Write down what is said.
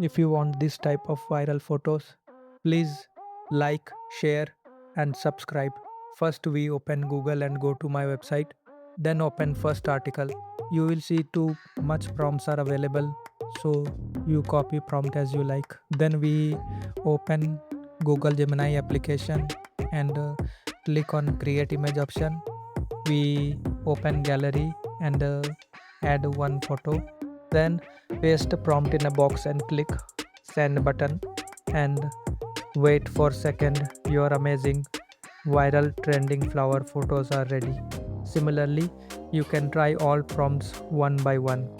If you want this type of viral photos, please like, share, and subscribe. First, we open Google and go to my website. Then open first article. You will see too much prompts are available. So you copy prompt as you like. Then we open Google Gemini application and click on create image option. We open gallery and add one photo. Then paste the prompt in a box and click send button and wait for second. Your amazing viral trending flower photos are ready. Similarly, you can try all prompts one by one.